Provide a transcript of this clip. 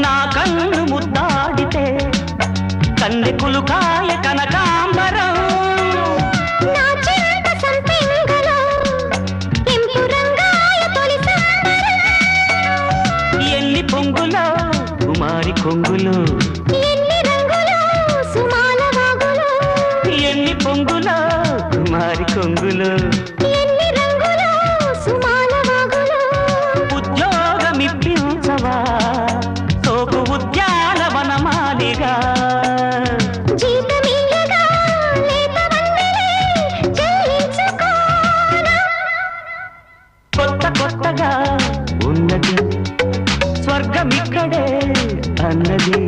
నా కన్ను ముద్దాడితే కన్నెకులు కాయ కనకాంబరం నా చింత సంపెంగలో కెంపు రంగాయ తొలి సంబరం ఎన్ని పొంగులో కుమారి కొంగులు ఎన్ని రంగులు సుమాల వాగులు ఎన్ని పొంగులో కుమారి కొంగులు ఎన్ని రంగులు సుమాల వాగులు ఉద్యోగమిప్పించవా సోకు ఉద్యానవనమాలిగా జీతమియ్యగా లేత వన్నెలే చెల్లించుకోనా కొత్త కొత్తగా ఉన్నది స్వర్గమిక్కడే అన్నది